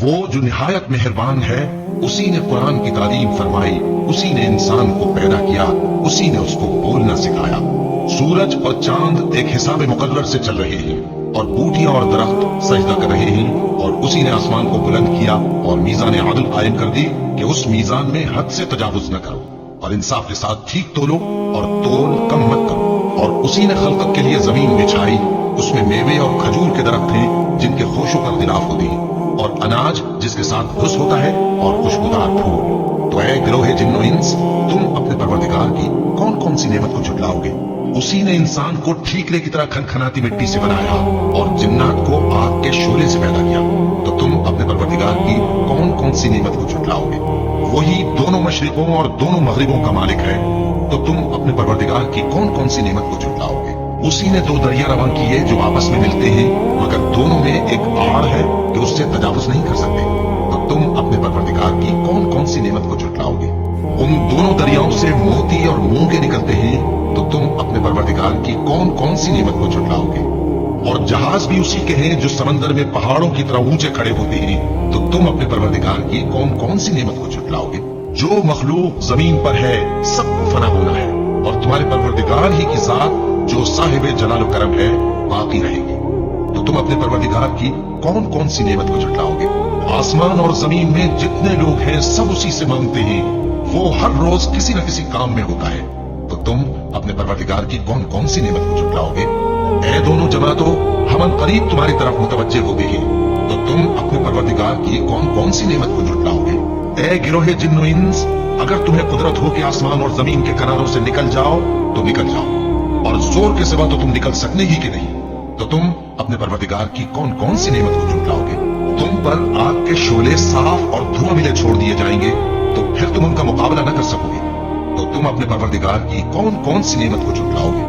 वो जो निहायत मेहरबान है, उसी ने कुरान की तालीम फरमाई, उसी ने इंसान को पैदा किया, उसी ने उसको बोलना सिखाया। सूरज और चांद एक हिसाब मुकर्रर से चल रहे हैं और बूटियां और दरख्त सजदा कर रहे हैं, और उसी ने आसमान को बुलंद किया और मीज़ान अदल कायम कर दी कि उस मीज़ान में हद से तजावुज न करो और इंसाफ के साथ ठीक तोलो और तोल कम मत करो। और उसी ने खलकत के लिए जमीन बिछाई, उसमें मेवे और खजूर के दरख्त हैं जिनके खुशबू का इख्तिलाफ होते हैं, और अनाज जिसके साथ खुश होता है, और खुशबूदार फूल। तो ऐ गिरोहे जिन्नो इंस, तुम अपने परवरदिगार की कौन कौन सी नेमत को झुटलाओगे? उसी ने इंसान को ठीकरे की तरह खनखनाती मिट्टी से बनाया और जिन्नात को आग के शोले से पैदा किया। तो तुम अपने परवरदिगार की कौन कौन सी नेमत को झुटलाओगे? वही दोनों मशरिकों और दोनों मगरिबों का मालिक है, तो तुम अपने परवरदिगार की कौन कौन सी नेमत को झुटलाओगे? उसी ने दो दरिया रवा किए जो आपस में मिलते हैं, मगर दोनों में एक आड़ है कि उससे तजावुज नहीं कर सकते। तो तुम अपने परवरदिगार की कौन कौन सी नेमत को झुटलाओगे? उन दोनों दरियाओं से मोती और मूंगे निकलते हैं, तो तुम अपने परवरदिगार की कौन कौन सी नेमत को झुटलाओगे? और जहाज भी उसी के हैं जो समंदर में पहाड़ों की तरह ऊंचे खड़े होते हैं, तो तुम अपने परवरदिगार की कौन कौन सी नेमत को झुटलाओगे? जो मखलूक जमीन पर है सबको फना होना है, और तुम्हारे परवरदिगार ही की जात जो साहिब जलाल करम है बाकी रहेगी। तो तुम अपने परवरदिगार की कौन कौन सी नेमत को झुटलाओगे? आसमान और जमीन में जितने लोग हैं सब उसी से मांगते हैं, वो हर रोज किसी न किसी काम में होता है। तो तुम अपने परवरदिगार की कौन कौन सी नेमत को झुटलाओगे? ऐ दोनों जमातों, हम करीब तुम्हारी तरफ मुतवज्जे हो गए हैं, तो तुम अपने परवरदिगार की कौन कौन सी नेमत को झुटलाओगे? ऐ गिरोहे जिन्नो इंस, अगर तुम्हें कुदरत हो कि आसमान और जमीन के किनारों से निकल जाओ तो निकल जाओ, और जोर के सिवा तो तुम निकल सकने ही कि नहीं। तो तुम अपने परवरदिगार की कौन कौन सी नेमत को झुटलाओगे? तुम पर आग के शोले साफ और धुआं मिले छोड़ दिए जाएंगे, तो फिर तुम उनका मुकाबला न कर सकोगे। तो तुम अपने परवरदिगार की कौन कौन सी नेमत को झुटलाओगे?